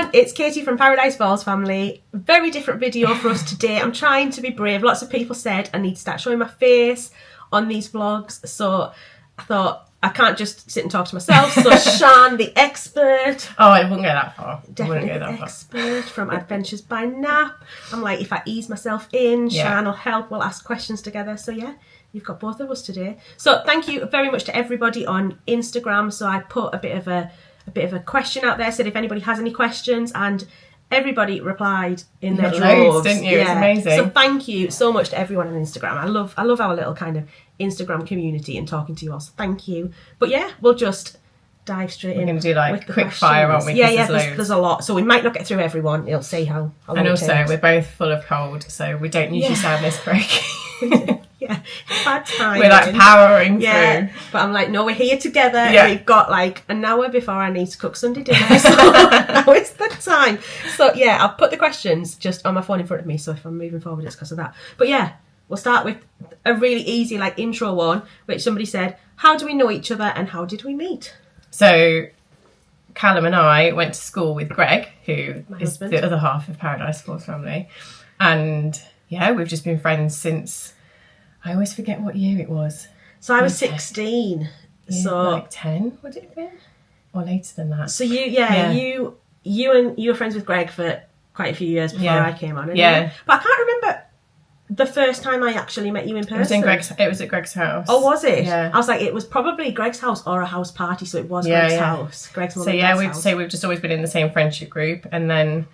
everyone, it's Katie from Paradise Falls family. Very different video for us today. I'm trying to be brave. Lots of people said I need to start showing my face on these vlogs, so I thought I can't just sit and talk to myself. So Sian, the expert. Oh, I wouldn't go that far. Definitely the expert from Adventures by Nap. I'm like, if I ease myself in, Sian will help. We'll ask questions together. So yeah, you've got both of us today. So thank you very much to everybody on Instagram. So I put a bit of a question out there, said if anybody has any questions, and everybody replied in their droves. Didn't you? It's amazing. So thank you so much to everyone on Instagram. I love our little kind of Instagram community and talking to you all. So thank you. But yeah, we'll just dive straight in. We're going to do like quick fire, aren't we? Yeah, there's a lot. So we might not get through everyone. You'll see how long and it also, takes. we're both full of cold, so we don't usually sound this croaky. Yeah, bad time. We're like powering through. But I'm like, no, we're here together. Yeah. We've got like an hour before I need to cook Sunday dinner. So now it's the time. So yeah, I'll put the questions just on my phone in front of me. So if I'm moving forward, it's because of that. But yeah, we'll start with a really easy like intro one, which somebody said, how do we know each other and how did we meet? So Callum and I went to school with Greg, who My is husband. the other half of Paradise Falls family. And yeah, we've just been friends since, I always forget what year it was. So I was 16. Yeah, So like 10, would it have been? Or later than that. So you were friends with Greg for quite a few years before I came on. Yeah. But I can't remember the first time I actually met you in person. It was at Greg's house. Oh, was it? Yeah. I was like, it was probably Greg's house or a house party, so it was Greg's house. Greg's mum and dad's house. We've just always been in the same friendship group, and then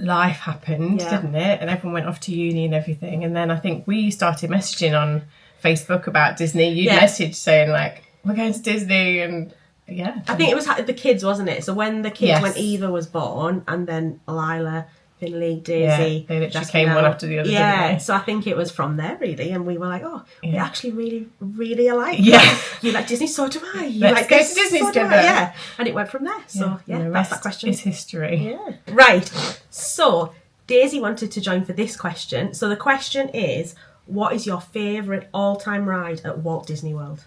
life happened, didn't it? And everyone went off to uni and everything. And then I think we started messaging on Facebook about Disney. You messaged saying like, we're going to Disney, and I think it was the kids, wasn't it? So when the kids, when Eva was born, and then Lila, Finley, Daisy, they literally came one after the other. Didn't they? So I think it was from there really, and we were like, oh, we actually really, really alike. Yeah, you like Disney, so do I. You Let's like go this, to Disney so do together. I. Yeah, and it went from there. So the that's that question. Is history. Yeah, right. So Daisy wanted to join for this question. So the question is, what is your favourite all-time ride at Walt Disney World?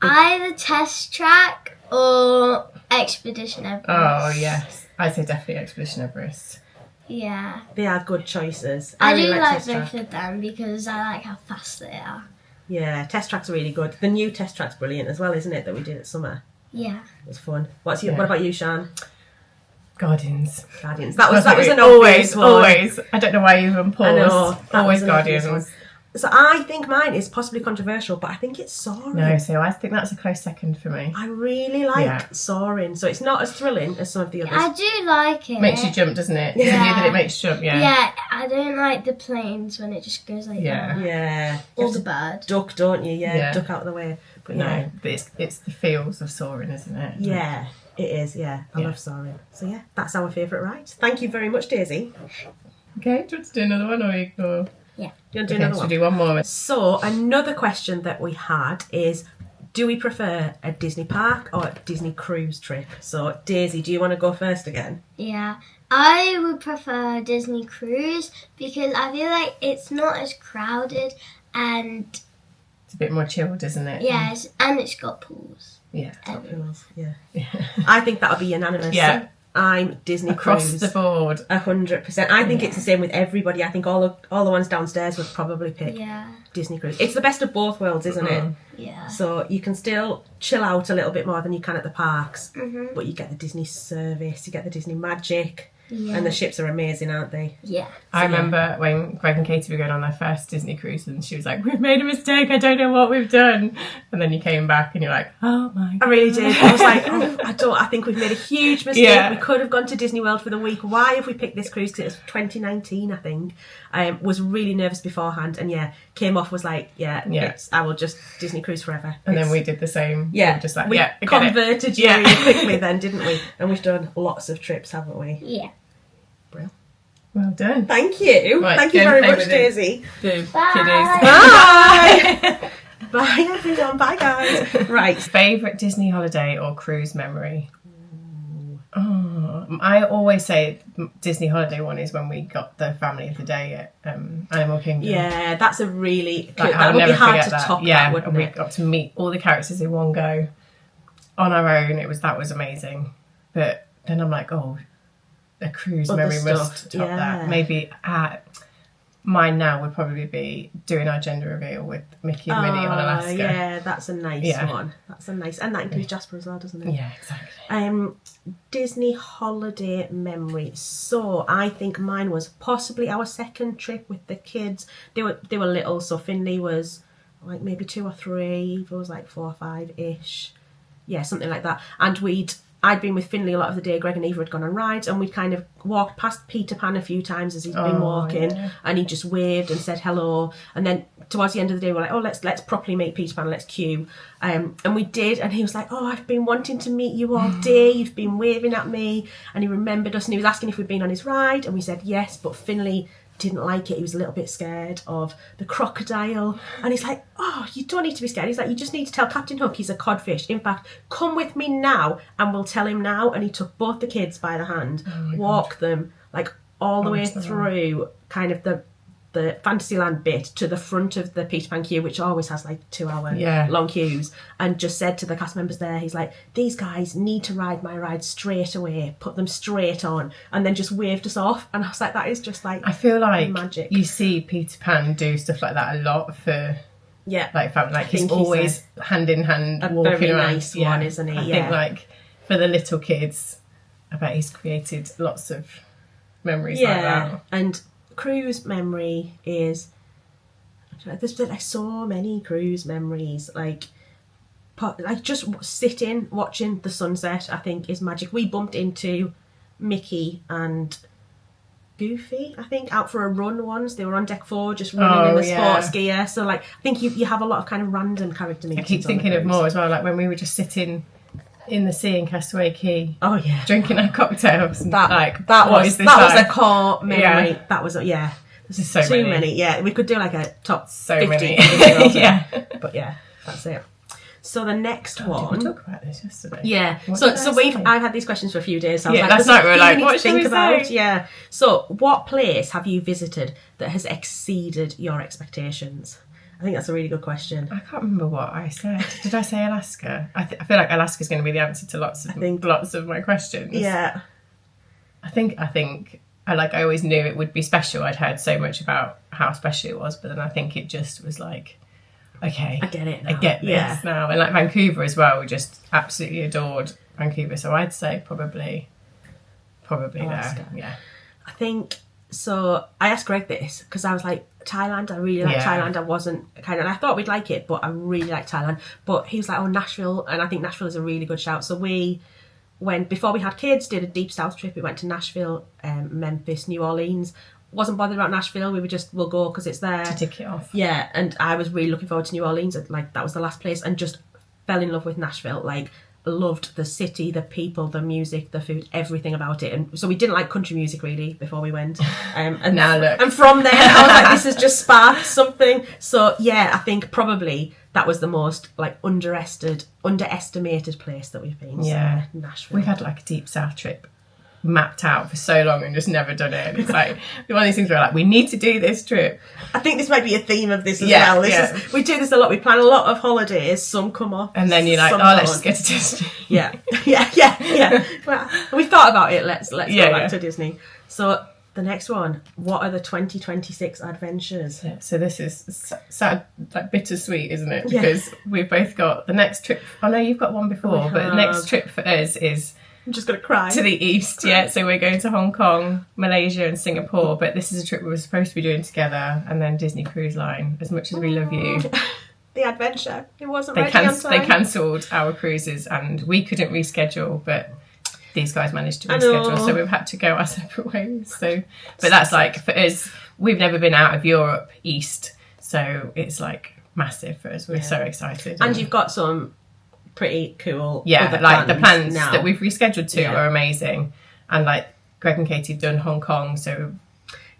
Either Test Track or Expedition Everest. Oh yes, I'd say definitely Expedition Everest. Yeah. They are good choices. I do really like Test Track. both of them because I like how fast they are. Yeah, Test Track's really good. The new Test Track's brilliant as well, isn't it, that we did at summer? Yeah. It was fun. What about you, Sian? Guardians. Guardians. That was an obvious one. Always. I don't know why you even paused. I know. Always Guardians. So I think mine is possibly controversial, but I think it's Soaring. No, so I think that's a close second for me. I really like Soaring. So it's not as thrilling as some of the others. I do like it. Makes you jump, doesn't it? Yeah. That it makes you jump, Yeah, I don't like the planes when it just goes like that. Yeah. Or the bird. Duck, don't you? Yeah, duck out of the way. But no, but it's the feels of Soaring, isn't it? Yeah, it is, I love Soaring. So yeah, that's our favourite ride. Thank you very much, Daisy. Okay, do you want to do another one or? Yeah. Do you want to do another one? Do one more. So another question that we had is, do we prefer a Disney park or a Disney cruise trip? So Daisy, do you want to go first again? Yeah. I would prefer Disney cruise because I feel like it's not as crowded and it's a bit more chilled, isn't it? yes, and it's got pools. Yeah. Yeah. I think that'll be unanimous. Yeah. I'm Disney Across cruise. the board. 100%. I think it's the same with everybody. I think all the ones downstairs would probably pick Disney cruise. It's the best of both worlds, isn't it? Yeah. So you can still chill out a little bit more than you can at the parks, but you get the Disney service, you get the Disney magic, and the ships are amazing, aren't they? Yeah. I remember when Greg and Katie were going on their first Disney cruise, and she was like, "We've made a mistake. I don't know what we've done." And then you came back, and you're like, "Oh my god!" I really did. I was like, I think we've made a huge mistake. Yeah. We could have gone to Disney World for the week. Why have we picked this cruise? Because it was 2019, I think. I was really nervous beforehand, and came off, was like, I will just Disney cruise forever. And then we did the same. Yeah, we were just like, we converted you really quickly then, didn't we? And we've done lots of trips, haven't we? Yeah. Well done. Thank you. Right, Thank you go very play much, with it. Daisy. Do Bye. kiddies. Bye. Bye, everyone. Bye, guys. Right. Favourite Disney holiday or cruise memory? Oh, I always say Disney holiday one is when we got the family of the day at Animal Kingdom. Yeah, that's a really cool. Like, That I'll would be never hard forget to that. top. Yeah, that, wouldn't and we it? got to meet all the characters in one go on our own. That was amazing. But then I'm like, oh, a cruise Other memory stuff, must top yeah. that. Maybe mine now would probably be doing our gender reveal with Mickey and Minnie on Alaska. Yeah, that's a nice one. That's a nice, and that includes Jasper as well, doesn't it? Yeah, exactly. Disney holiday memory. So I think mine was possibly our second trip with the kids. They were little, so Finley was like maybe 2 or 3. Eva was like 4 or 5-ish. Yeah, something like that. And I'd been with Finley a lot of the day. Greg and Eva had gone on rides, and we'd kind of walked past Peter Pan a few times as he'd been walking, and he just waved and said hello. And then towards the end of the day, we're like, oh, let's properly meet Peter Pan. Let's queue. And we did, and he was like, oh, I've been wanting to meet you all day. You've been waving at me. And he remembered us, and he was asking if we'd been on his ride, and we said yes, but Finley didn't like it. He was a little bit scared of the crocodile, and he's like, oh, you don't need to be scared. He's like, you just need to tell Captain Hook he's a codfish. In fact, come with me now and we'll tell him now. And he took both the kids by the hand, walked them like all the way through kind of the Fantasyland bit to the front of the Peter Pan queue, which always has like 2-hour long queues, and just said to the cast members there, he's like, these guys need to ride my ride straight away, put them straight on, and then just waved us off. And I was like, that is just like, I feel like magic. You see Peter Pan do stuff like that a lot for like family. Like he's always hand in hand walking very around. Nice one, isn't he? I think like for the little kids, I bet he's created lots of memories like that. And cruise memory is, there's been like so many cruise memories, like just sitting watching the sunset, I think is magic. We bumped into Mickey and Goofy, I think, out for a run once. They were on deck 4 just running in the sports gear, so like I think you have a lot of kind of random character meetings. I keep thinking of more as well, like when we were just sitting in the sea in Castaway Key, drinking our cocktails. That was a core memory. Yeah. That was There's so too many. Yeah, we could do like a top so 50. many. But yeah, that's it. So the next one. Did we talk about this yesterday? Yeah. What I've had these questions for a few days. So I was like, last night we were like, what should we say? Yeah. So what place have you visited that has exceeded your expectations? I think that's a really good question. I can't remember what I said. Did I say Alaska? I feel like Alaska's going to be the answer to lots of my questions. Yeah. I think I always knew it would be special. I'd heard so much about how special it was, but then I think it just was like, okay, I get it now. I get this now. And like Vancouver as well, we just absolutely adored Vancouver. So I'd say probably Alaska. there. Yeah. I think so. I asked Greg this because I was like, Thailand, I really like Thailand. I thought we'd like it, but I really like Thailand. But he was like, oh, Nashville, and I think Nashville is a really good shout. So we went, before we had kids, did a deep south trip. We went to Nashville, Memphis, New Orleans. Wasn't bothered about Nashville. We were just, we'll go because it's there to tick it off. Yeah, and I was really looking forward to New Orleans. Like that was the last place, and just fell in love with Nashville. Like loved the city, the people, the music, the food, everything about it. And so we didn't like country music really before we went. And now look. And from there I was like, this has just sparked something. So yeah, I think probably that was the most like underestimated place that we've been. Yeah, so, Nashville. We've had like a deep south trip mapped out for so long and just never done it. And it's like one of these things where like, we need to do this trip. I think this might be a theme of this as well. We do this a lot. We plan a lot of holidays. Some come off, and then you're like, let's just get to Disney. Yeah. Well, we thought about it. Let's go back to Disney. So the next one. What are the 2026 adventures? Yeah, so this is sad, like bittersweet, isn't it? Because we've both got the next trip. Oh no, you've got one before, but the next trip for us is. I'm just going to cry. To the east, yeah. So we're going to Hong Kong, Malaysia and Singapore, but this is a trip we were supposed to be doing together, and then Disney Cruise Line, as much as we love you. The adventure. It wasn't ready on time. They cancelled our cruises and we couldn't reschedule, but these guys managed to reschedule, so we've had to go our separate ways. So, but that's like, for us, we've never been out of Europe east, so it's like massive for us. We're so excited. And you've got some pretty cool like the plans now that we've rescheduled to are amazing, and like Greg and Katie have done Hong Kong, so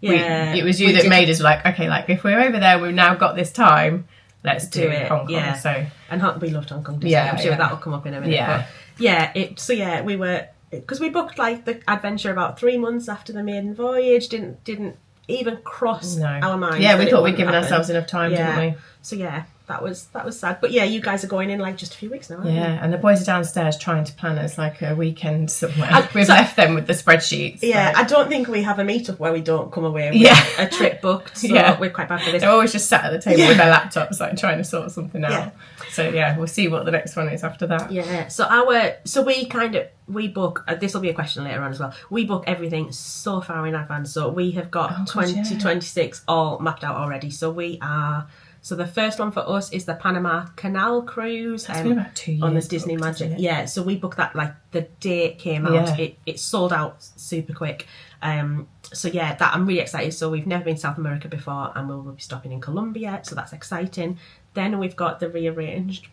it was you that made us like, okay, like if we're over there, we've now got this time, let's do it. Hong Kong. So and we loved Hong Kong Disney. I'm sure that'll come up in a minute. But we were, because we booked like the adventure about 3 months after the maiden voyage. Didn't even cross our minds. Yeah, we thought we'd given ourselves enough time, didn't we? So that was sad. But yeah, you guys are going in like just a few weeks now, aren't you? Yeah, and the boys are downstairs trying to plan us like a weekend somewhere. We've left them with the spreadsheets. Yeah, so. I don't think we have a meet-up where we don't come away with a trip booked, so we're quite bad for this. They're always just sat at the table with their laptops, like trying to sort something out. Yeah. So yeah, we'll see what the next one is after that. Yeah, so we book, this will be a question later on as well, we book everything so far in advance, so we have got 2026 all mapped out already. So the first one for us is the Panama Canal cruise. That's been about 2 years on the Disney Magic. Yeah, so we booked that like the day it came out. Yeah. It sold out super quick. So yeah, that I'm really excited. So we've never been to South America before, and we'll be stopping in Colombia, so that's exciting. Then we've got the rearranged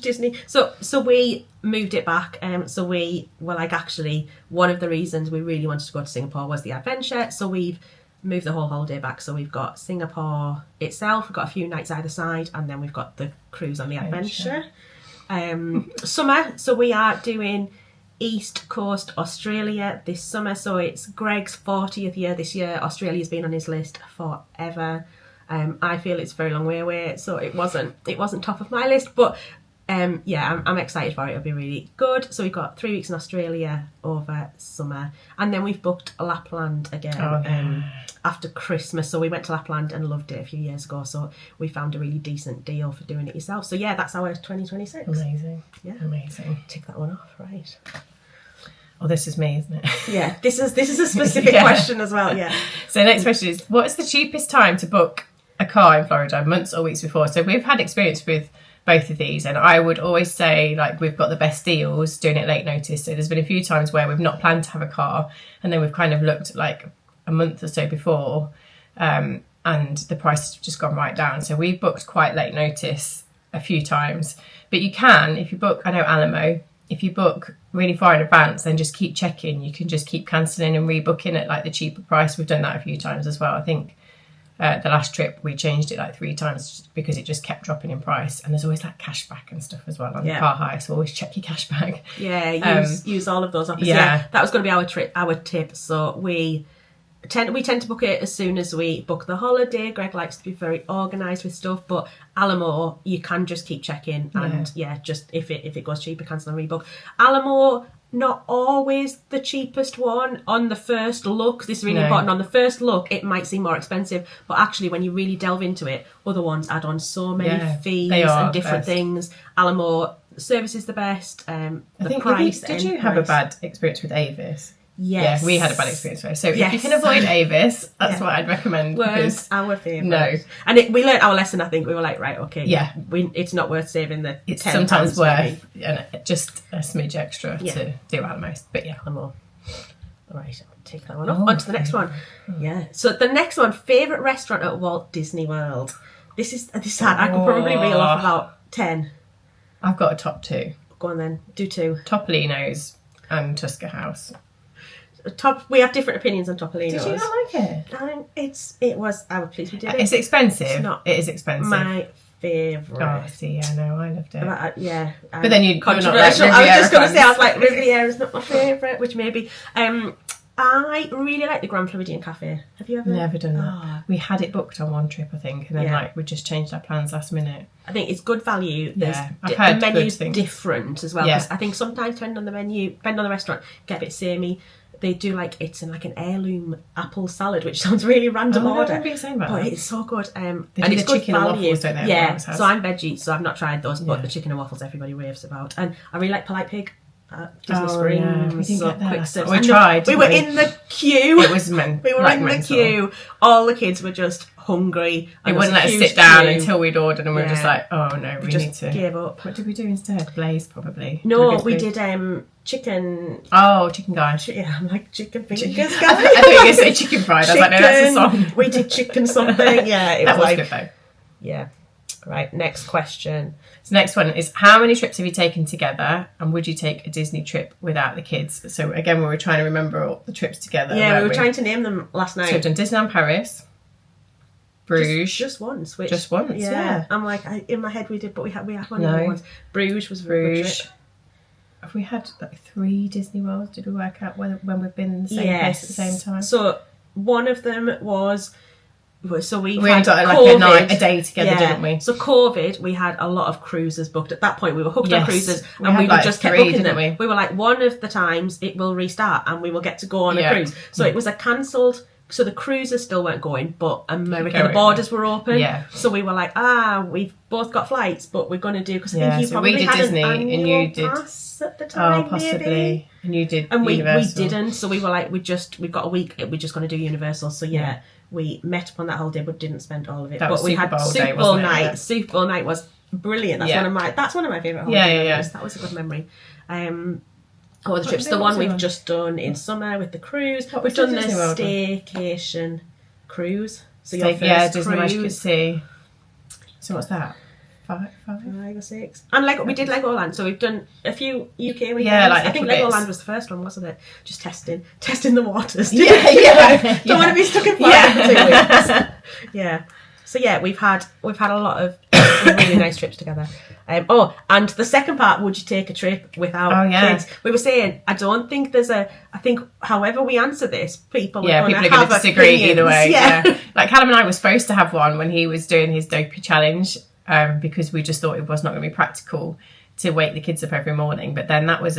Disney. So we moved it back. So we were like, actually, one of the reasons we really wanted to go to Singapore was the adventure. So we've moved the whole holiday back. So we've got Singapore itself. We've got a few nights either side, and then we've got the cruise on the adventure. Summer. So we are doing East Coast Australia this summer. So it's Greg's 40th year this year. Australia's been on his list forever. I feel it's a very long way away, so it wasn't top of my list, but I'm excited for it. It'll be really good. So we've got 3 weeks in Australia over summer, and then we've booked Lapland again after Christmas. So we went to Lapland and loved it a few years ago, so we found a really decent deal for doing it yourself. So yeah, that's our 2026. Amazing. Yeah, amazing. Tick that one off, right? Oh, this is me, isn't it? Yeah, this is a specific question as well. Yeah. So next question is, what is the cheapest time to book a car in Florida, months or weeks before? So we've had experience with both of these, and I would always say like we've got the best deals doing it late notice. So there's been a few times where we've not planned to have a car, and then we've kind of looked like a month or so before, and the price has just gone right down. So we've booked quite late notice a few times, but you can, if you book, I know Alamo, if you book really far in advance, then just keep checking. You can just keep cancelling and rebooking at like the cheaper price. We've done that a few times as well. I think the last trip we changed it like 3 times because it just kept dropping in price, and there's always like cashback and stuff as well on car hire, so always check your cashback. Use all of those offers. That was going to be our tip. So we tend to book it as soon as we book the holiday. Greg likes to be very organised with stuff, but Alamo, you can just keep checking, and just if it goes cheaper, cancel and rebook. Alamo, not always the cheapest one on the first look. This is really important. On the first look, it might seem more expensive, but actually when you really delve into it, other ones add on so many fees and different things. Alamo service is the best. Did you have a bad experience with Avis? Yes. Yeah, we had a bad experience with it. So if you can avoid Avis, that's what I'd recommend. Weren't our favourite. No. And we learnt our lesson, I think. We were like, right, okay. Yeah. It's not worth saving the It's £10 sometimes worth maybe. just a smidge extra to do Alamo. But yeah. Alamo. All right, I'll take that one off. On to the next one. Yeah. So the next one, favourite restaurant at Walt Disney World. This is hard. I could probably reel off about 10. I've got a top 2. Go on then. Do 2. Topolino's and Tusker House. We have different opinions on Topolino's. Did you not like it? I was pleased we did it. It's expensive. It is expensive. My favourite. Oh, see, yeah, no, I loved it. But then you're not like controversial. I was just going to say, I was like, fans. Riviera is not my favourite, which maybe. I really like the Grand Floridian Cafe. Have you ever? Never done that. We had it booked on one trip, I think, and then we just changed our plans last minute. I think it's good value. I've heard the menu's good things. Different as well. Because I think sometimes, depending on the menu, depending on the restaurant, get a bit samey. They do it's in like an heirloom apple salad, which sounds really random order. I remember you saying about but that. It's so good. And it's good chicken value. And waffles, don't they? Yeah. So I'm veggie, so I've not tried those, but the chicken and waffles everybody raves about. And I really like Polite Pig at Disney Springs. Yeah. We didn't get quick there. service. We tried. We were in the queue. It was meant. We were in the queue. All the kids were just hungry. They wouldn't let us sit down until we'd ordered, and we were just like, oh no, we need to. Gave up. What did we do instead? Blaze, probably. No, we did chicken. Oh, chicken guy. Yeah, I'm like chicken fingers I guy. thought you were going to say chicken fried. I was like, no, that's a song. We did chicken something. Yeah, it that was like, good though. Yeah. Right, next question. So next one is, how many trips have you taken together, and would you take a Disney trip without the kids? So again, we were trying to remember all the trips together. Yeah, we were trying to name them last night. So we've done Disneyland Paris, Bruges. Just once. Just once, yeah. I'm like, in my head we did, but we had one of the ones. Bruges was a very good trip. Have we had like 3 Disney Worlds? Did we work out when we've been in the same place at the same time? So one of them was So we only had got like COVID. a day together, didn't we? So COVID, we had a lot of cruises booked. At that point, we were hooked on cruises, and we like just kept booking them. We were like, one of the times it will restart, and we will get to go on a cruise. So it was a cancelled. So the cruises still weren't going, but America, the borders were open. Yeah. So we were like, we've both got flights, but we're going to do, because I think you probably we did had Disney, an annual and you did pass at the time, possibly. Maybe. And you did and Universal. we didn't. So we were like, we've got a week. We're just going to do Universal. So we met up on that holiday, but didn't spend all of it. But we had Super Bowl night. Yeah. Super Bowl night was brilliant. That's one of my favourite holidays. Yeah. That was a good memory. The trips, the one we've just done in summer with the cruise. We've done the staycation cruise. So your first Disney cruise. Magic at Sea. So what's that? 5 or 6. And we did Legoland, so we've done a few UK weekends. Yeah, I think Legoland was the first one, wasn't it? Just testing the waters. Don't want to be stuck in Florida for 2 weeks. Yeah. So we've had a lot of really nice trips together. And the second part, would you take a trip without kids? We were saying, I don't think I think however we answer this, people are going to disagree opinions. Either way. Yeah. Like Callum and I were supposed to have one when he was doing his dopey challenge, because we just thought it was not going to be practical to wake the kids up every morning. But then that was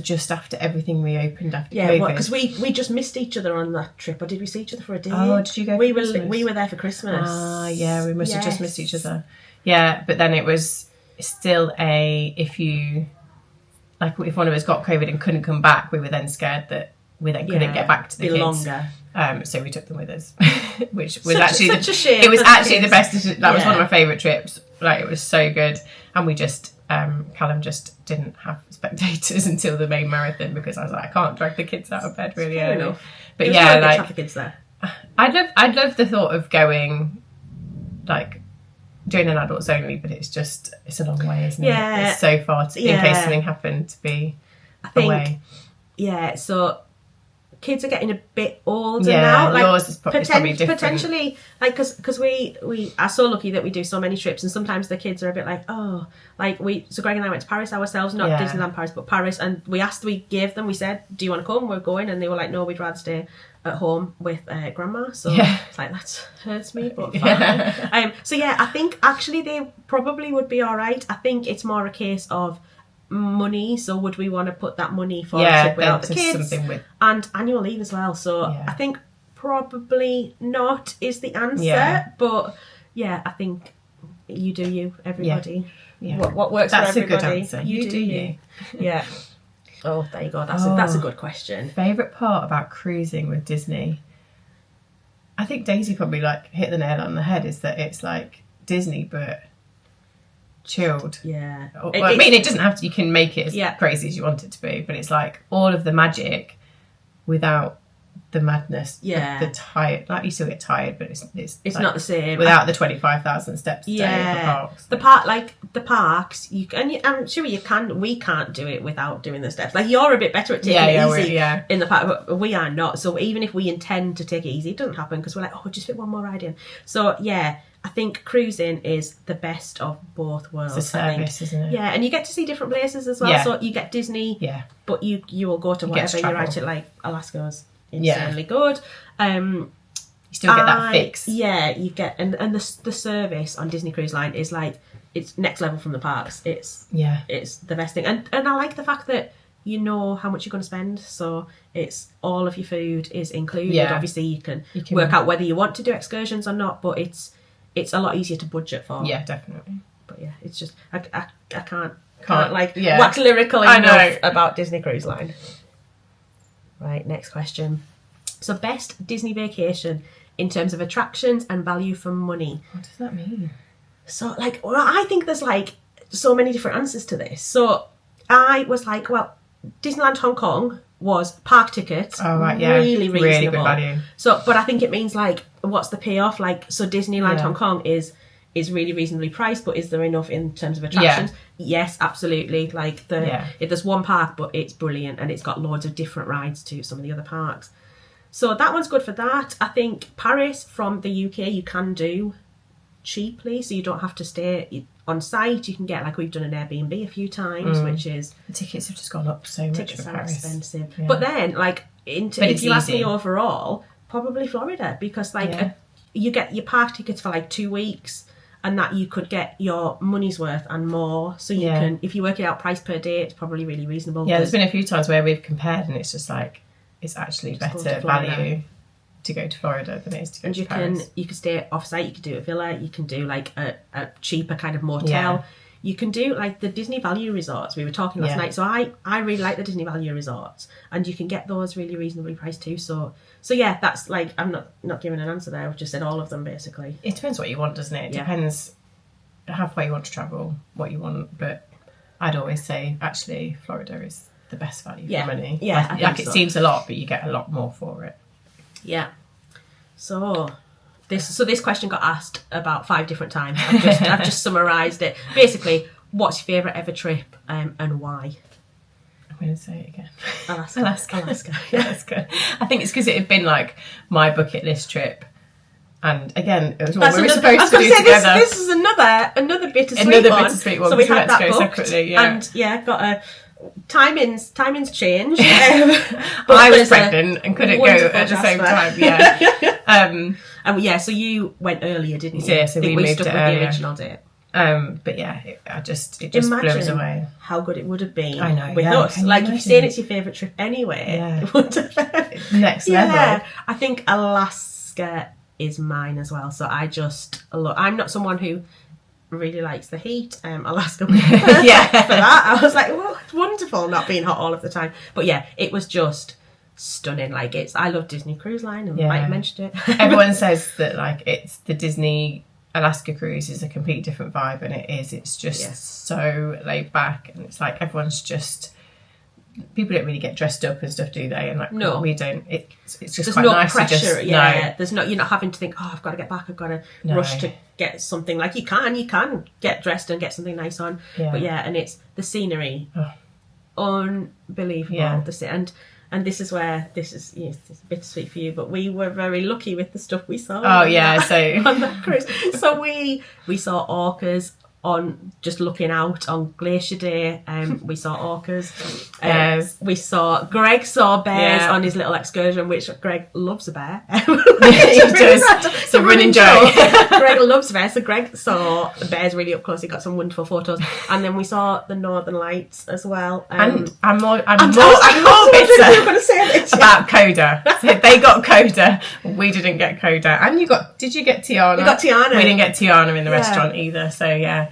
just after everything reopened after COVID. Because we just missed each other on that trip, or did we see each other for a day? Oh, did you go? We were there for Christmas. We must have just missed each other. Yeah, but then it was still if one of us got COVID and couldn't come back, we were then scared that we then couldn't get back to the kids. Longer. So we took them with us, which such was actually a shame. It was actually the best. That was one of my favourite trips. Like, it was so good, and we just Callum just didn't have spectators until the main marathon, because I was like, I can't drag the kids out of bed really early. Enough. But to have the kids there. I'd love the thought of going, doing an adults only, but it's a long way, isn't it? It's so far in case something happened to be away. Yeah, so kids are getting a bit older now. Yours is probably different. Potentially, because we are so lucky that we do so many trips, and sometimes the kids are a bit like, so Greg and I went to Paris ourselves, not Disneyland Paris, but Paris, and we said, do you want to come? We're going, and they were like, no, we'd rather stay at home with grandma. So it's like, that hurts me, but fine. I think actually they probably would be all right. I think it's more a case of money. So would we want to put that money for a trip without the kids and annual leave as well? So I think probably not is the answer. But I think you do you, everybody. What works That's for everybody? A good answer. You do you. Yeah. Oh, there you go. That's a good question. Favourite part about cruising with Disney? I think Daisy probably hit the nail on the head, is that it's like Disney but chilled. Yeah. It doesn't have to, you can make it as crazy as you want it to be, but it's like all of the magic without the madness. The tired, you still get tired, but it's not the same without the 25,000 steps a day at the parks. The parks, I'm sure we can't do it without doing the steps. You're a bit better at taking it easy in the park, but we are not. So even if we intend to take it easy, it doesn't happen, because we're like, just fit one more ride in. So I think cruising is the best of both worlds. It's a service, isn't it? Yeah, and you get to see different places as well. So you get Disney, but you will go to whatever you write it, like Alaska's insanely good. You still get that fix. Yeah, you get and the service on Disney Cruise Line is it's next level from the parks. It's the best thing, and I like the fact that you know how much you're going to spend, so it's all of your food is included. Obviously you can work out whether you want to do excursions or not, but it's a lot easier to budget for. Yeah, definitely. But it's just I can't wax lyrical enough about Disney Cruise Line. Right, next question. So, best Disney vacation in terms of attractions and value for money. What does that mean? So, I think there's so many different answers to this. So, I was like, Disneyland Hong Kong was park tickets. Oh, right, really reasonable. Really good value. So, but I think it means what's the payoff? So Disneyland Hong Kong is really reasonably priced, but is there enough in terms of attractions? Yes, absolutely. There's one park, but it's brilliant, and it's got loads of different rides to some of the other parks. So that one's good for that. I think Paris from the UK you can do cheaply, so you don't have to stay on site. You can get we've done an Airbnb a few times, which is the tickets have just gone up so much. Tickets for are Paris. expensive, yeah. but then if you ask me overall, probably Florida, because like Yeah. you get your park tickets for like 2 weeks, and that you could get your money's worth and more. So you can, if you work it out price per day, it's probably really reasonable. Yeah, there's been a few times where we've compared, and it's just like it's actually Just go better to Florida. value to go to Florida than it is to go And to you Paris. can stay off site. You can do a villa. You can do like a cheaper kind of motel. Yeah. You can do like the Disney Value Resorts. We were talking last night. So I really like the Disney Value Resorts, and you can get those really reasonably priced too. So yeah, that's like, I'm not giving an answer there. I've just said all of them basically. It depends what you want, doesn't it? It depends how far you want to travel, what you want. But I'd always say actually Florida is the best value for money. Yeah, like it seems a lot, but you get a lot more for it. Yeah. So this question got asked about 5 different times. I've just summarised it. Basically, what's your favourite ever trip and why? I'm going to say it again. Alaska. Yeah, Alaska. I think it's because it had been like my bucket list trip. And again, it was what we were supposed to do together. This is another bittersweet one. So we had that to go booked, separately, yeah. And got a timings changed. I was pregnant and couldn't go at the same time. Yeah. So you went earlier, didn't you? Yeah, so we moved stuck it with earlier. the original date. But yeah, it just blew us away. How good it would have been. I know, with yeah, us. Like, if you're saying it's your favourite trip anyway, it would have next level. Yeah, I think Alaska is mine as well. So I'm not someone who really likes the heat. Alaska was for that. I was like, well, it's wonderful not being hot all of the time. But yeah, it was just stunning. Like, I love Disney Cruise Line, and Mike mentioned it. Everyone says that like it's the Disney Alaska cruise is a complete different vibe, and it is. It's just so laid back, and it's like everyone's just. People don't really get dressed up and stuff, do they? And like, no, we don't. It's just there's quite no nice pressure. to just, There's no. You're not having to think, oh, I've got to get back. I've got to rush to get something. Like, you can get dressed and get something nice on. Yeah. But and it's the scenery, unbelievable. Yeah. And this is where it's bittersweet for you, but we were very lucky with the stuff we saw. Oh yeah, so on that cruise. So we saw orcas on just looking out on Glacier Day. We saw orcas. Bears. Greg saw bears on his little excursion, which Greg loves a bear. He does. It's a running joke. Greg loves bears, so Greg saw the bears really up close. He got some wonderful photos, and then we saw the Northern Lights as well. And I'm more bitter this, about Coda. So they got Coda, we didn't get Coda. And did you get Tiana? We got Tiana. We didn't get Tiana in the restaurant either. So yeah.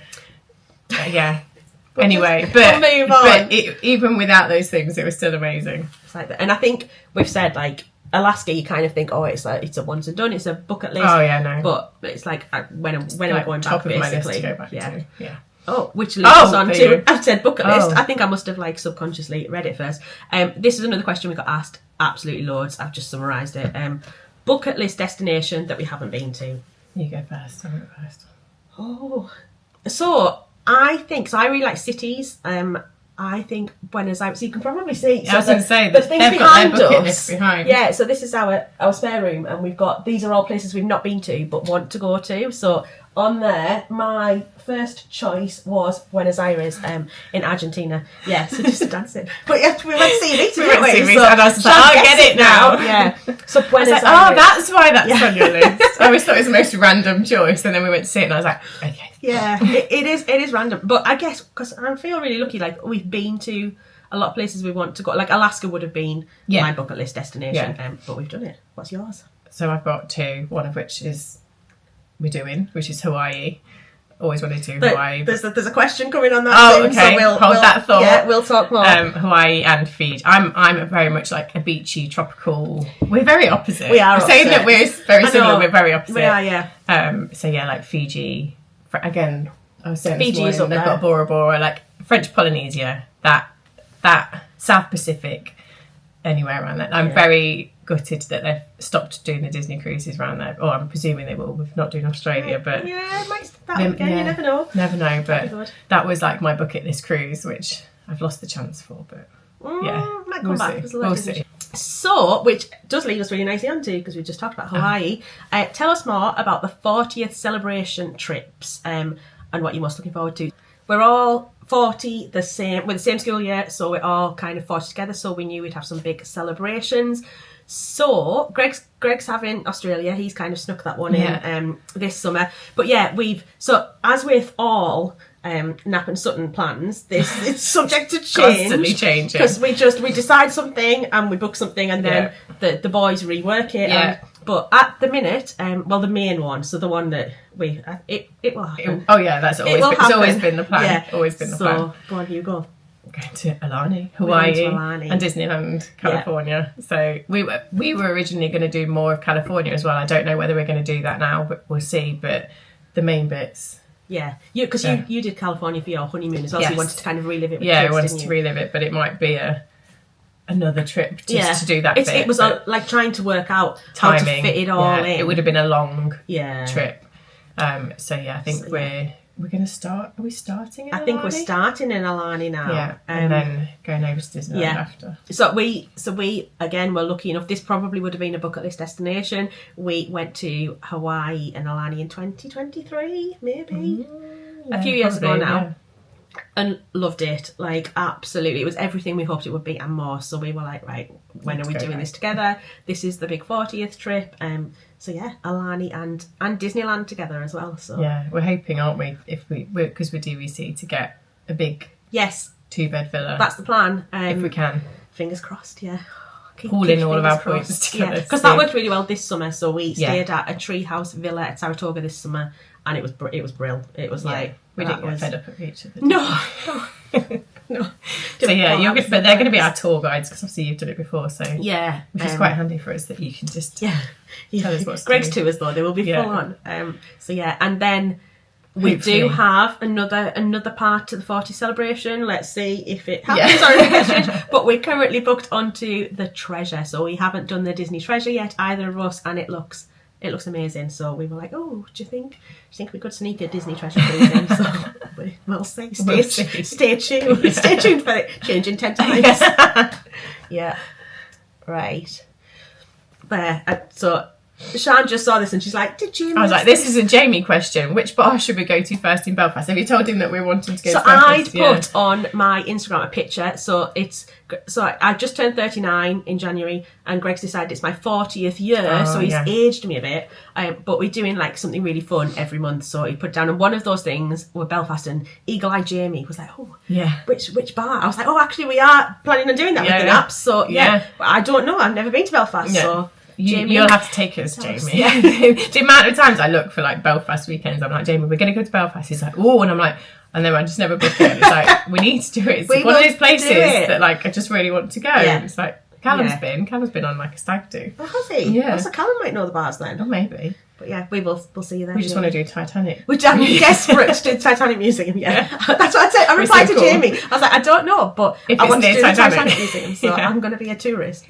Anyway, but move on. But even without those things, it was still amazing. It's like that. And I think we've said, like, Alaska, you kind of think, oh, it's a once and done, it's a bucket list. Oh yeah, no. But it's like when am I going top back? of Basically, my list to go back to. Yeah. Oh, which leads us on to. I've said bucket list. Oh. I think I must have like subconsciously read it first. This is another question we got asked. Absolutely loads. I've just summarised it. Bucket list destination that we haven't been to. You go first. I'll go first. Oh, so I think I really like cities. I think Buenos Aires. So you can probably see. I was going to say the things behind us. Behind. Yeah, so this is our spare room, and we've got, these are all places we've not been to but want to go to. So on there, my first choice was Buenos Aires in Argentina. Yeah, so just dancing. But yeah, we went to see it, didn't we? So, and I was just like, I get it now. Yeah. So Buenos Aires. Oh, that's why that's on your list. I always thought it was the most random choice, and then we went to see it, and I was like, okay. Yeah, it is random. But I guess, because I feel really lucky, like, we've been to a lot of places we want to go. Like, Alaska would have been my bucket list destination, but we've done it. What's yours? So I've got 2, one of which is we're doing, which is Hawaii. Always wanted to Hawaii. There's a question coming on that soon, okay. So we'll hold that thought. Yeah, we'll talk more. Hawaii and Fiji. I'm very much like a beachy, tropical. We're very opposite. We are I'm saying that we're very similar. We're very opposite. We are, yeah. So yeah, like Fiji. Again, I was saying Fiji this morning, they've got Bora Bora, like French Polynesia, that South Pacific, anywhere around there. I'm very gutted that they've stopped doing the Disney cruises around there. Or I'm presuming they will with not doing Australia, but yeah, it might start again. You never know. Never know, but that was like my bucket list cruise, which I've lost the chance for. But might come back. We'll see. So, which does lead us really nicely onto, because we just talked about Hawaii. Tell us more about the 40th celebration trips and what you're most looking forward to. We're all 40, we're the same school year, so we're all kind of 40 together, so we knew we'd have some big celebrations. So Greg's having Australia. He's kind of snuck that one in this summer. But yeah, so as with all Nap and Sutton plans, it's subject to change. Constantly changing. Because we decide something and we book something and then the boys rework it. Yeah. But at the minute, the main one, so the one that it will happen. That's always been the plan. Yeah. Always been the plan. So go on, you go. Going to Alani, Hawaii, and Disneyland, California. Yeah. So we were originally going to do more of California as well. I don't know whether we're going to do that now, but we'll see. But the main bits. Yeah, because you did California for your honeymoon as well, so you wanted to kind of relive it with I kids, wanted to relive it, but it might be another trip just to do that bit. It was like trying to work out timing, how to fit it all in. It would have been a long trip. I think we're going to start. Are we starting in Alani? I think we're starting in Alani now. Yeah, and then going over to Disneyland after. So we again were lucky enough. This probably would have been a bucket list destination. We went to Hawaii and Alani in 2023, maybe a few years ago now, and loved it. Like absolutely, it was everything we hoped it would be and more. So we were like, right, when are we doing this together? This is the big 40th trip. So yeah, Alani and Disneyland together as well. So yeah, we're hoping, aren't we? Because we're DVC, to get a big 2-bed villa. That's the plan. If we can, fingers crossed. Yeah, pooling all of our points together. Because that worked really well this summer. So we stayed at a treehouse villa at Saratoga this summer, and it was brilliant. It was like we didn't get fed up of each other. No. So but they're going to be our tour guides because obviously you've done it before. So which is quite handy for us that you can just tell us what's Greg's tours though, they will be full on. And then we do have another part to the 40 celebration. Let's see if it happens or not. But we're currently booked onto the Treasure, so we haven't done the Disney Treasure yet, either of us, and it looks amazing. So we were like, do you think we could sneak a Disney Treasure cruise in? So we'll see. Stay tuned. Stay tuned for it. Changing 10 times. Yeah. Right. There. So Sian just saw this and she's like, did you? I was like, this is a Jamie question. Which bar should we go to first in Belfast? Have you told him that we're wanting to go to Belfast? So I'd put on my Instagram a picture. So I just turned 39 in January and Greg's decided it's my 40th year. So he's aged me a bit. But we're doing like something really fun every month. So he put down, and one of those things were Belfast, and Eagle Eye Jamie was like, which bar? I was like, actually we are planning on doing that with the naps. So but I don't know. I've never been to Belfast. So you'll have to take us, Jamie. The amount of times I look for like Belfast weekends, I'm like, Jamie, we're going to go to Belfast. He's like, and I'm like, and then I just never book it. It's like, we need to do it. It's one of those places that like I just really want to go. And it's like Callum's been on like a stag do. Oh, has he? Yeah. So Callum might know the bars then. Oh, maybe. But yeah, we'll see you there. We just want to do Titanic. We're desperate to do the Titanic Museum. Yeah, that's what I said. I replied to Jamie. I was like, I don't know, but I want to do the Titanic Museum, so I'm going to be a tourist.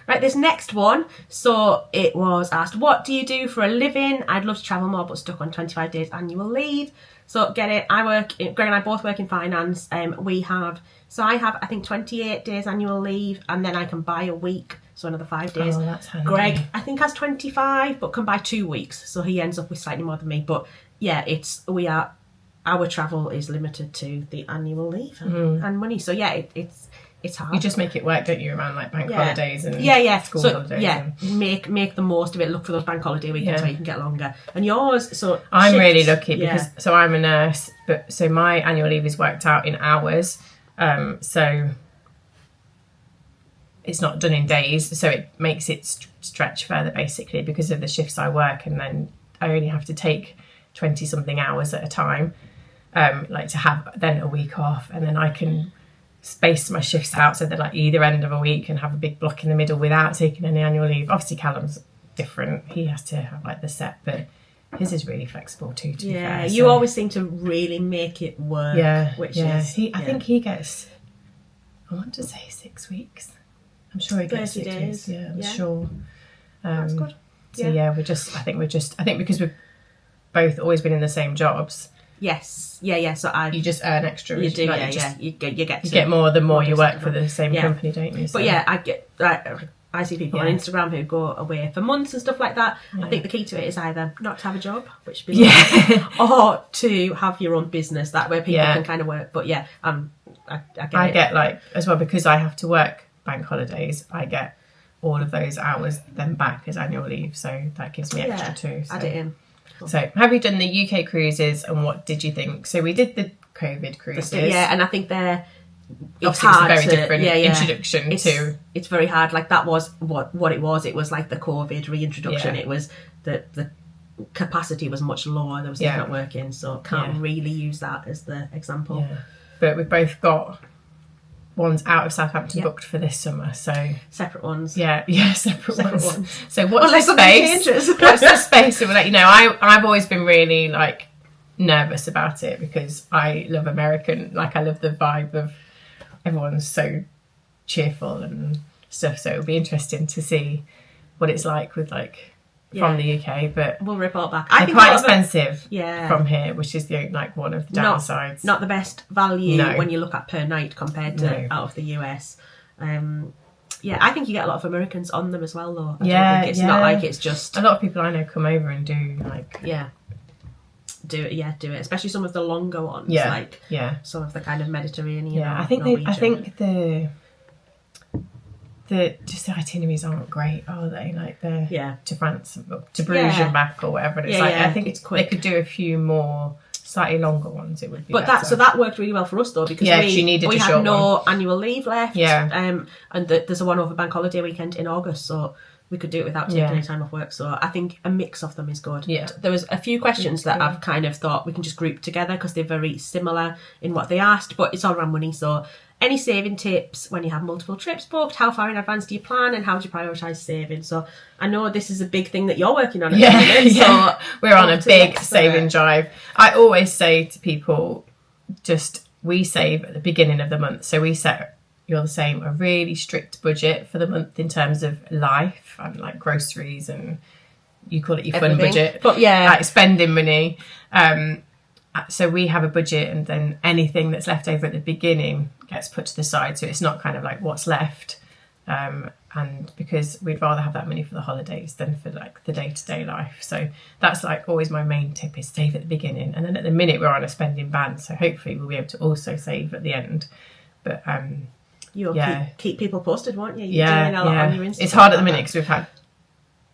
Right, this next one. So it was asked, what do you do for a living? I'd love to travel more, but stuck on 25 days annual leave. So get it. Greg and I both work in finance. I have, I think 28 days annual leave, and then I can buy a week. So another 5 days. Oh, that's handy. Greg, I think, has 25, but can buy 2 weeks. So he ends up with slightly more than me. But yeah, our travel is limited to the annual leave and money. So yeah, it's hard. You just make it work, don't you, around like bank holidays and school holidays. Yeah, make the most of it. Look for those bank holiday weekends where you can get longer. And yours, so I'm really lucky because I'm a nurse, but so my annual leave is worked out in hours. So it's not done in days, so it makes it stretch further basically because of the shifts I work, and then I only have to take 20 something hours at a time, like to have then a week off, and then I can space my shifts out so that like either end of a week and have a big block in the middle without taking any annual leave. Obviously Callum's different, he has to have like the set, but his is really flexible too, to be fair. You always seem to really make it work. I think he gets, I want to say 6 weeks. I'm sure he gets 6 days. Yeah, I'm sure. That's good. So I think because we've both always been in the same jobs. Yes. Yeah. So you just earn extra. You do. Like, You get more the more you work for the same company, don't you? So. But I see people on Instagram who go away for months and stuff like that. I think the key to it is either not to have a job, which would be or to have your own business. That way people can kind of work. But I get like as well, because I have to work bank holidays, I get all of those hours then back as annual leave. So that gives me extra too. So. Add it in. So have you done the UK cruises and what did you think? So we did the COVID cruises. Yeah, and I think they're... It's a very different introduction to... It's very hard. Like, that was what it was. It was like the COVID reintroduction. It was the capacity was much lower. There was things not working, so can't really use that as the example. Yeah. But we've both got ones out of Southampton booked for this summer, so separate ones. Yeah, separate ones. So what's Unless the space? What's the space? And we'll let you know. I've always been really like nervous about it because I love American. Like, I love the vibe of everyone's so cheerful and stuff. So it'll be interesting to see what it's like with like from the UK. But we'll report back. They're quite expensive. Yeah. From here, which is like one of the downsides. Not the best value when you look at per night compared to out of the US. I think you get a lot of Americans on them as well, though. I don't think it's not like it's just... A lot of people I know come over and do like... Do it, especially some of the longer ones, like some of the kind of Mediterranean. Yeah, I think the itineraries aren't great, are they? Like to France, to Bruges and back or whatever. And it's I think it's quick. They could do a few more slightly longer ones. It would be. But better. that worked really well for us though, because we had no annual leave left. Yeah. And there's a one over bank holiday weekend in August, so we could do it without taking any time off work. So I think a mix of them is good. Yeah. There was a few questions that I've kind of thought we can just group together because they're very similar in what they asked, but it's all around money. So any saving tips when you have multiple trips booked? How far in advance do you plan and how do you prioritise saving? So I know this is a big thing that you're working on at the moment. So we're on a big saving drive. I always say to people, we save at the beginning of the month. So we set... You're the same, a really strict budget for the month in terms of life and like groceries, and you call it your fun budget, but like spending money. So we have a budget, and then anything that's left over at the beginning gets put to the side. So it's not kind of like what's left, and because we'd rather have that money for the holidays than for like the day-to-day life. So that's like always my main tip, is save at the beginning, and then at the minute we're on a spending ban. So hopefully we'll be able to also save at the end, but. You'll keep people posted, won't you? You're doing a lot on your Instagram. It's hard at the minute because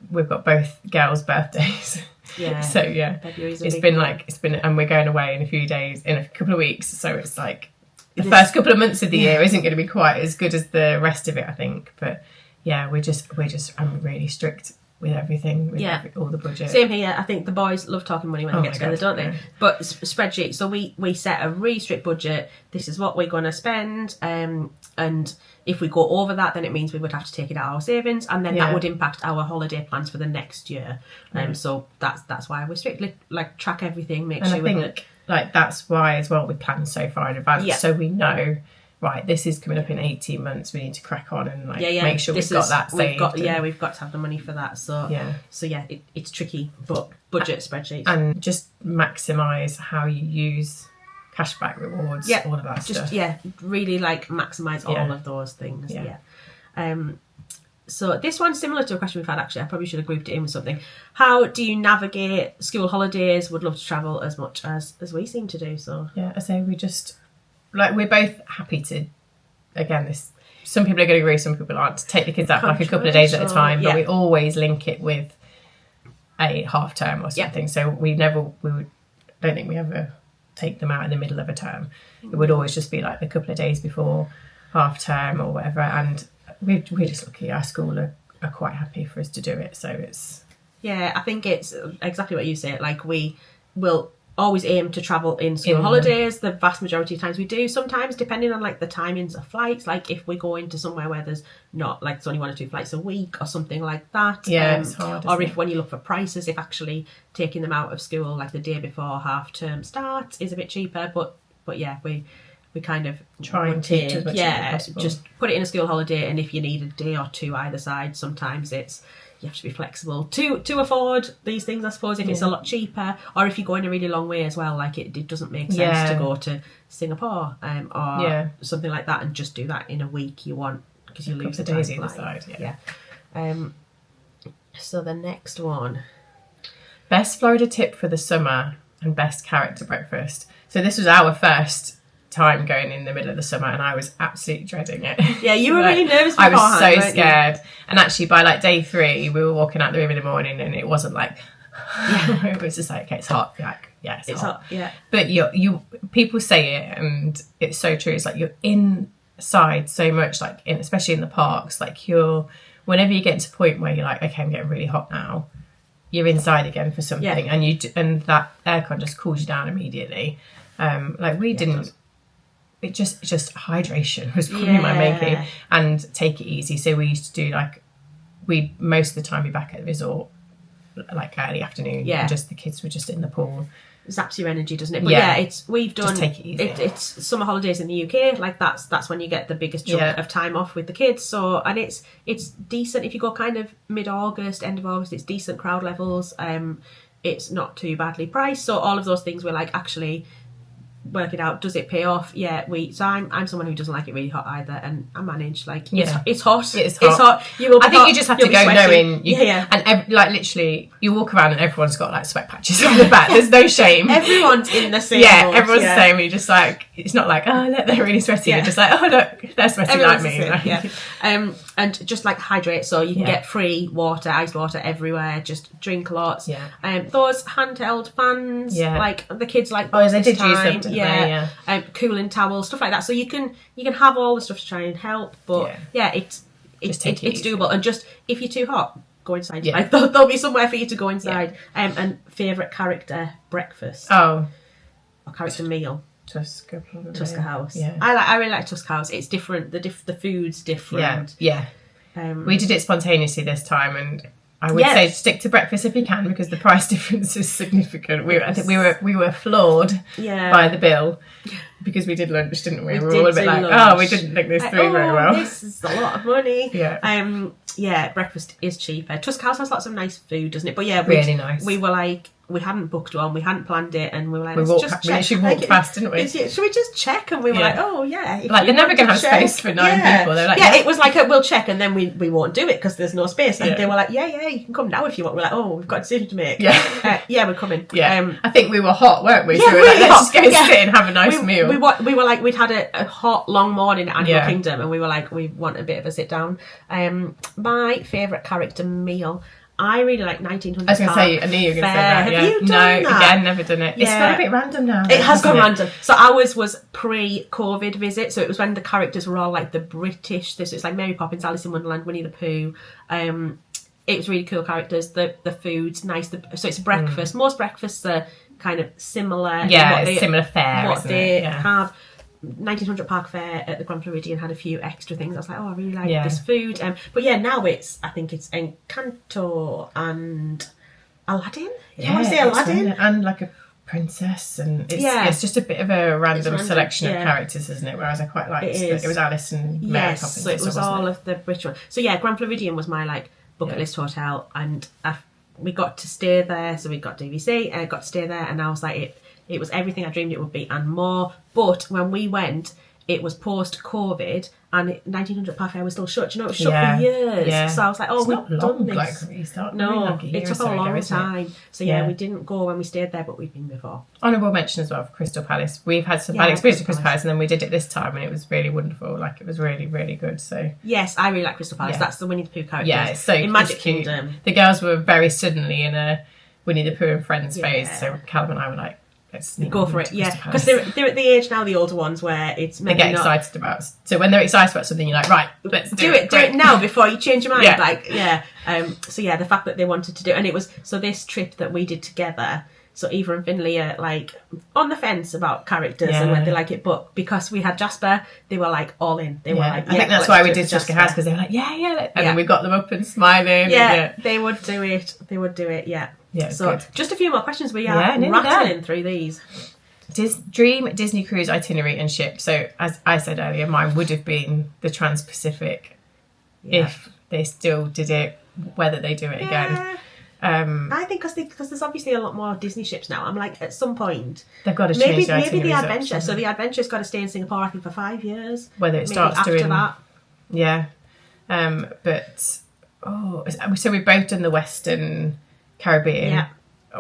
we've got both girls' birthdays. Yeah. So it's been and we're going away in a couple of weeks. So it's like the first couple of months of the year isn't going to be quite as good as the rest of it, I think. But I'm really strict with everything, with all the budget. Same here. I think the boys love talking money when they get together, don't they? But spreadsheet. So we set a really strict budget. This is what we're going to spend, and if we go over that, then it means we would have to take it out of our savings, and then that would impact our holiday plans for the next year. So that's why we strictly like track everything, make sure. I think like that's why as well we plan so far in advance, so we know. Right, this is coming up in 18 months. We need to crack on and make sure we've got that saved. We've got to have the money for that. So it's tricky, but budget spreadsheets and just maximise how you use cashback rewards, all of that stuff. Really like maximise all of those things. So this one's similar to a question we've had actually. I probably should have grouped it in with something. How do you navigate school holidays? Would love to travel as much as we seem to do. So I say we just. Like, we're both happy to, again, some people are going to agree, some people aren't, to take the kids out for like a couple of days at a time, but we always link it with a half term or something. So I don't think we ever take them out in the middle of a term. It would always just be like a couple of days before half term or whatever. And we're just lucky. Our school are quite happy for us to do it. So it's... Yeah, I think it's exactly what you say. Like, we will always aim to travel in school holidays. The vast majority of times we do. Sometimes, depending on like the timings of flights, like if we go into somewhere where there's not like it's only 1 or 2 flights a week or something like that. It's hard. Or when you look for prices, if actually taking them out of school like the day before half term starts is a bit cheaper. But we kind of try and teach as much as possible. Just put it in a school holiday, and if you need a day or two either side, sometimes you have to be flexible to afford these things, I suppose, if it's a lot cheaper, or if you're going a really long way as well, like it doesn't make sense to go to Singapore or something like that and just do that in a week you want, because you lose the days either side. So the next one, best Florida tip for the summer and best character breakfast. So this was our first time going in the middle of the summer, and I was absolutely dreading it. Yeah, you were Like, really nervous I beforehand, was so weren't you? scared. And actually by like day 3 we were walking out the room in the morning and it wasn't like it was just like, okay, it's hot. Like, yeah, it's hot. Yeah. But you people say it and it's so true. It's like you're inside so much, like especially in the parks, like whenever you get to a point where you're like, okay, I'm getting really hot now, you're inside again for something, and that aircon just cools you down immediately. Like we didn't. It just hydration was probably my main key, and take it easy. So we used to do like most of the time be back at the resort like early afternoon. Yeah, and just the kids were just in the pool. It zaps your energy, doesn't it? But we've done. Just take it easy. It's summer holidays in the UK. Like that's when you get the biggest chunk of time off with the kids. So and it's decent if you go kind of mid-August, end of August. It's decent crowd levels. It's not too badly priced. So all of those things we're like actually work it out. Does it pay off? Yeah. So I'm someone who doesn't like it really hot either, and I manage like it's hot. It's hot. You will. I think you just have to go knowing. And like literally, you walk around and everyone's got like sweat patches on the back. There's no shame. Everyone's in the same. Yeah, everyone's the same. You're just like, it's not like, oh look, they're really sweaty. You're just like, oh look, they're sweaty like me. Yeah. And just like hydrate, so you can get free water, iced water everywhere. Just drink lots. Yeah. Those handheld fans. Yeah. Like the kids like. Oh, they did use them. Yeah. Cooling towels, stuff like that. So you can have all the stuff to try and help, but it's doable. And just if you're too hot, go inside. Yeah. Like there'll be somewhere for you to go inside. Yeah. And favourite character breakfast. Oh, or character meal. Tusker, probably. Tusker House. Yeah. I really like Tusker House. It's different. The food's different. Yeah. We did it spontaneously this time, and I would say stick to breakfast if you can, because the price difference is significant. I think we were floored by the bill, because we did lunch, didn't we? We were all a bit like, lunch. We didn't think this through very well. This is a lot of money. Yeah. Breakfast is cheaper. Tusk House has lots of nice food, doesn't it? But really nice. We were like, we hadn't booked one, we hadn't planned it, and we were like, we walked past, didn't we? Should we just check? And we were like, oh yeah. Like they're never going to have space for 9 people. They're like, it was like, we'll check, and then we won't do it because there's no space. And they were like, yeah, you can come now if you want. We're like, we've got a decision to make. We're coming. Yeah. I think we were hot, weren't we? So we were like, let's just go sit and have a nice meal. We were like, we'd had a hot, long morning at Animal Kingdom, and we were like, we want a bit of a sit down. My favourite character meal, I really like 1900. I was going to say, I knew you were going to say that. Have you done that? No, again, never done it. It's got a bit random now. It has gone random. So ours was pre-COVID visit, so it was when the characters were all like the British. So it's like Mary Poppins, Alice in Wonderland, Winnie the Pooh. It was really cool characters. The food's nice. So it's breakfast. Most breakfasts are kind of similar. Yeah, it's similar fare. What they have. 1900 Park Fair at the Grand Floridian had a few extra things. I was like, I really like this food. But now I think it's Encanto and Aladdin. I want to say Aladdin. And like a princess, and it's just a bit of a random selection of characters, isn't it? Whereas I quite liked it was Alice and Mary Poppins. So it was all of the British ones. So Grand Floridian was my like bucket list hotel, and we got to stay there. So we got DVC, got to stay there, and I was like, it was everything I dreamed it would be and more. But when we went, it was post-COVID, and 1900 Park Fair was still shut. It was shut for years. Yeah. So I was like, we've done this. Like it took a long time. So we didn't go when we stayed there, but we've been before. Honourable mention as well for Crystal Palace. We've had some bad experience with Crystal Palace, and then we did it this time, and it was really wonderful. Like, it was really, really good. So yes, I really like Crystal Palace. That's the Winnie the Pooh character. Yeah, it's so in Magic Kingdom. The girls were very suddenly in a Winnie the Pooh and Friends phase, so Callum and I were like, let's go for it, because they're at the age now, the older ones, where it's they get excited about. So when they're excited about something, you're like, right, let's do it. Do it now before you change your mind. The fact that they wanted to do it, and it was this trip that we did together. So Eva and Finley are like on the fence about characters and whether they like it, but because we had Jasper, they were like all in. They were like, I think that's why we did Tusker House, because they were like, and then we got them up and smiling. They would do it. Yeah, so good. Just a few more questions. We are rattling through these. Dream Disney cruise itinerary and ship. So as I said earlier, mine would have been the Trans-Pacific if they still did it, whether they do it again. I think because there's obviously a lot more Disney ships now. I'm like, at some point they've got to change maybe the Adventure. So the Adventure's got to stay in Singapore, I think, for 5 years. Whether it starts after doing that. Yeah, so we've both done the Western Caribbean. Yeah.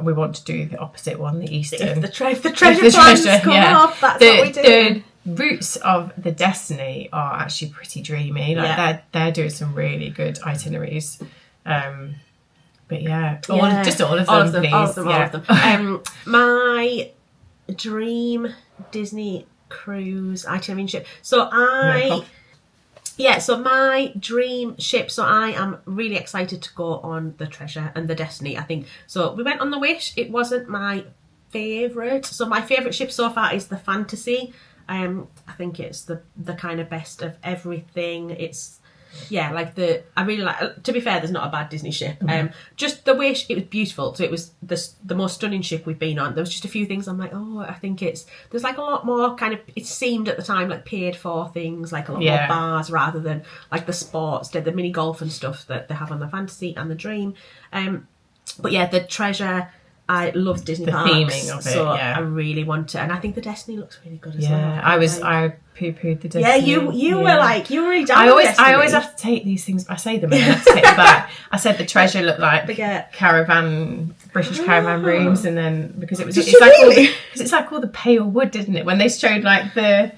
We want to do the opposite one, the Eastern. If the treasure plans come off, that's what we do. routes of the Destiny are actually pretty dreamy. Like they're doing some really good itineraries. But just all of them, please. All of them. My dream Disney cruise itinerary ship. So my dream ship. So I am really excited to go on the Treasure and the Destiny. I think so. We went on the Wish. It wasn't my favourite. So my favourite ship so far is the Fantasy. I think it's the kind of best of everything. It's I really like. To be fair, there's not a bad Disney ship. Just the Wish, it was beautiful. So it was the most stunning ship we've been on. There was just a few things I'm like, I think there's like a lot more kind of. It seemed at the time like paid for things, like a lot more bars rather than like the sports, the mini golf and stuff that they have on the Fantasy and the Dream. But yeah, the Treasure. I love Disney parks, theming of it, so I really want to, and I think the Destiny looks really good as well. I poo-pooed the Destiny. Yeah, you were like, you were really down. I always have to take these things. I say them and I have to take them back. I said the Treasure looked like British caravan rooms, and then because it's like all the pale wood, didn't it? When they showed like the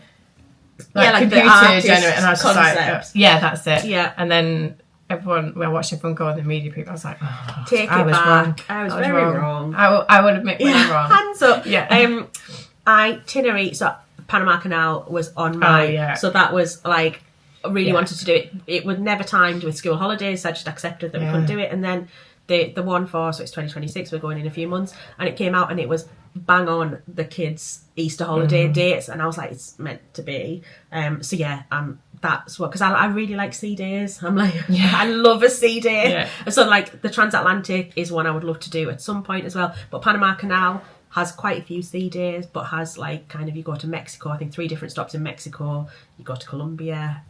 computer generator, and I was just like, that's it. Yeah, and then. I watched everyone go on the media people. I was like, take it back. I was very wrong. I will admit when I'm wrong. Hands up. Yeah. Itinerary. So Panama Canal was on my. So that was like I really wanted to do it. It was never timed with school holidays. So I just accepted that we couldn't do it. And then the one so it's 2026. We're going in a few months, and it came out and it was bang on the kids' Easter holiday dates, and I was like, it's meant to be. That's what, because I really like sea days. I'm like, I love a sea day. Yeah. So like the transatlantic is one I would love to do at some point as well. But Panama Canal has quite a few sea days, but has like kind of, you go to Mexico, I think 3 different stops in Mexico. You go to Colombia.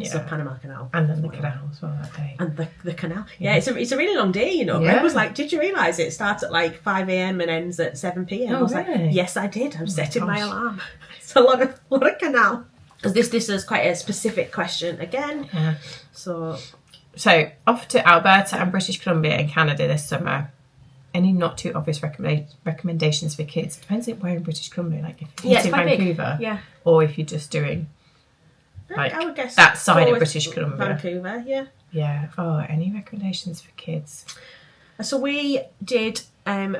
So Panama Canal. And then the canal as well that day. And the canal. Yeah, it's a really long day, you know. Greg was like, did you realise it starts at like 5 a.m. and ends at 7 p.m? I was like, yes, I did. I'm setting my alarm. It's a lot of canal. Because this is quite a specific question again. Yeah. So off to Alberta and British Columbia in Canada this summer. Any not too obvious recommendations for kids? Depends on where in British Columbia. Like if you're in Vancouver, or if you're just doing like I would guess that side of British Columbia. Vancouver, yeah. Yeah. Oh, any recommendations for kids? So we did.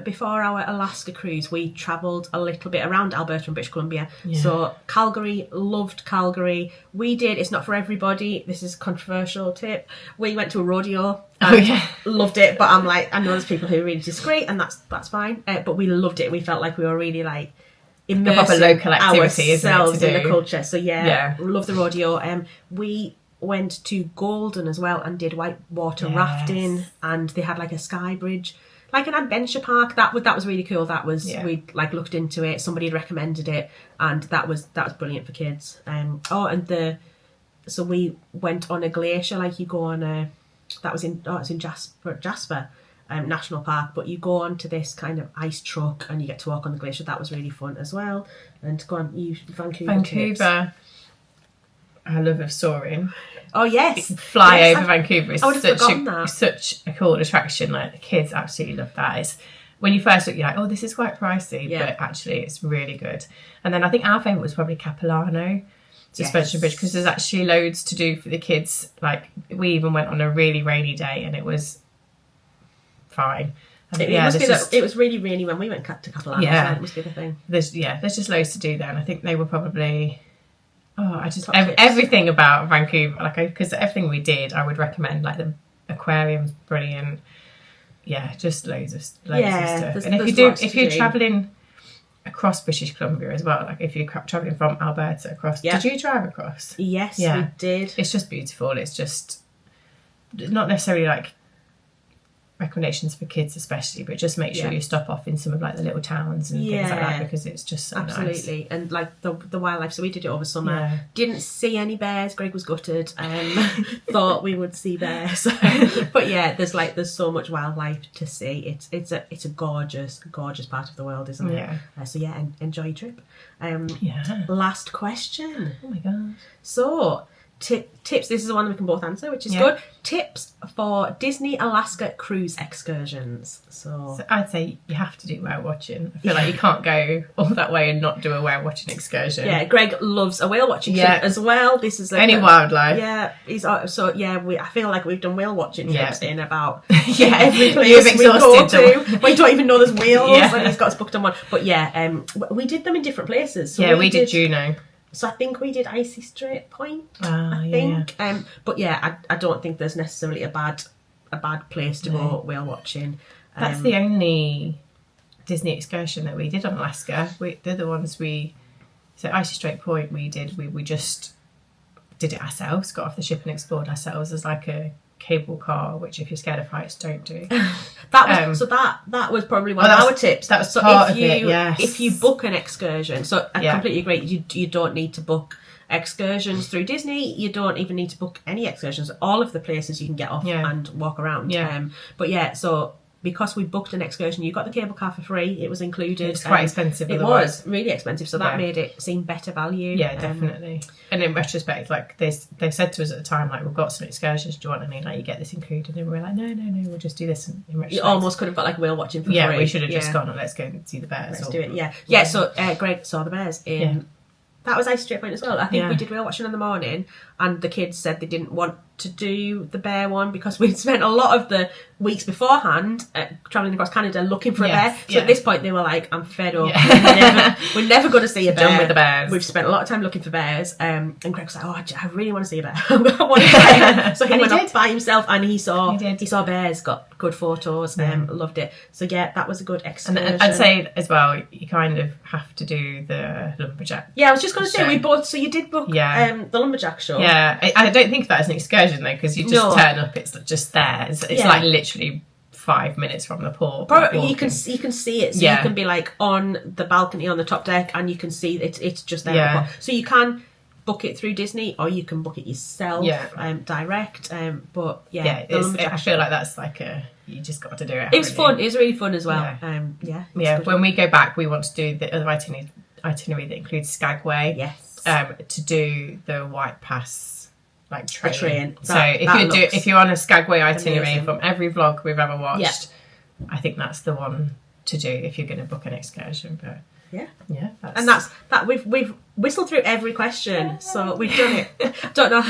Before our Alaska cruise, we travelled a little bit around Alberta and British Columbia. Yeah. So Calgary, loved Calgary. We did, it's not for everybody, this is a controversial tip. We went to a rodeo and loved it, but I'm like, I know there's people who really disagree, and that's fine. But we loved it. We felt like we were really like immersing local activity, ourselves in the culture. So love the rodeo. We went to Golden as well and did whitewater rafting, and they had like a sky bridge. Like an adventure park, that was really cool. That was we like looked into it. Somebody had recommended it, and that was brilliant for kids. So we went on a glacier. Like you go on it's in Jasper National Park. But you go on to this kind of ice truck, and you get to walk on the glacier. That was really fun as well. And go on Vancouver. I love soaring. Oh yes, fly over Vancouver is such a cool attraction. Like the kids absolutely love that. It's when you first look, you're like, oh, this is quite pricey, but actually it's really good. And then I think our favourite was probably Capilano Suspension Bridge, because there's actually loads to do for the kids. Like we even went on a really rainy day and it was fine. It was really rainy when we went to Capilano. Yeah, so it must be the thing. There's just loads to do there, and I think they were probably. Everything about Vancouver, because everything we did, I would recommend. Like the aquarium's brilliant. Yeah, just loads of stuff. And if you're travelling across British Columbia as well, like if you're travelling from Alberta across, did you drive across? Yes, we did. It's just beautiful. It's just not necessarily like recommendations for kids especially, but just make sure you stop off in some of like the little towns and things like that, because it's just so absolutely nice. And like the wildlife, so we did it over summer. Didn't see any bears. Greg was gutted. Thought we would see bears. But there's so much wildlife to see. It's a gorgeous part of the world, isn't it? Enjoy your trip. Last question. Oh my god. So tips. This is the one that we can both answer, which is good. Tips for Disney Alaska cruise excursions. So I'd say you have to do whale watching. I feel like you can't go all that way and not do a whale watching excursion. Yeah, Greg loves a whale watching trip as well. This is any wildlife. Yeah, I feel like we've done whale watching trips in about every place You've we go exhausted to. We don't even know there's whales, and he's got us booked on one. But we did them in different places. So we did Juneau. So I think we did Icy Strait Point. I think, but I don't think there's necessarily a bad place to go whale watching. That's the only Disney excursion that we did on Alaska. The other ones so Icy Strait Point we just did it ourselves. Got off the ship and explored ourselves as like a cable car, which if you're scared of heights, don't do. That was probably one of our tips. That was part of it. If you book an excursion, so I completely agree. You don't need to book excursions through Disney. You don't even need to book any excursions. All of the places you can get off and walk around. So because we booked an excursion, you got the cable car for free. It was included. It's quite expensive. It was really expensive, so that made it seem better value. Yeah, definitely. And in retrospect, like they said to us at the time, like, we've got some excursions. Do you want any? Like, you get this included, and we were like, no, we'll just do this. In retrospect, you almost could have got like whale watching for free. Yeah, we should have just gone and let's go and see the bears. Let's do it. Yeah. So Greg saw the bears in. That was Ice Strait Point as well. I think we did whale watching in the morning, and the kids said they didn't want to do the bear one because we'd spent a lot of the weeks beforehand travelling across Canada looking for a bear. So at this point they were like, I'm fed up. We're never going to see a bear. Done with the bears. We've spent a lot of time looking for bears. And Greg was like, I really want to see a bear. I want to try it. So he went up by himself and he saw bears, got good photos, loved it. So that was a good excursion. And I'd say as well, you kind of have to do the lumberjack. Yeah, I was just going to say, we both, so you did book the lumberjack show. Yeah, I don't think of that as an excursion though, because you just turn up, it's just there. It's like literally 5 minutes from the port. Probably you can see it, so you can be like on the balcony on the top deck, and you can see it's just there. Yeah. So you can book it through Disney, or you can book it yourself direct. But I feel like that's like you just got to do it. It was fun. It was really fun as well. When we go back, we want to do the other itinerary that includes Skagway. Yes. To do the White Pass. Like train. If you're on a Skagway itinerary from every vlog we've ever watched, I think that's the one to do if you're going to book an excursion. But we've whistled through every question, so we've done it. don't know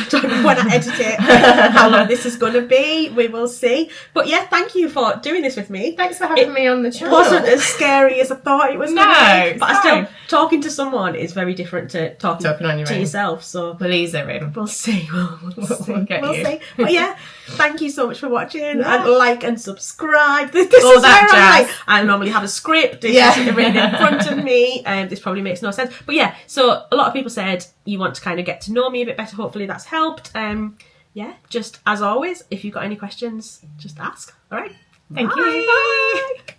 when I edit it how long this is going to be. We will see. But thank you for doing this with me. Thanks for having me on the channel. It wasn't as scary as I thought it was. But still, talking to someone is very different to talking on your own. Yourself. So we'll ease her in. We'll see. We'll see. But thank you so much for watching, and like and subscribe. This is where I normally have a script. This is written in front of me, and this probably makes no sense. But so a lot of people said you want to kind of get to know me a bit better. Hopefully that's helped. Just as always, if you've got any questions, just ask. All right. Thank you. Bye.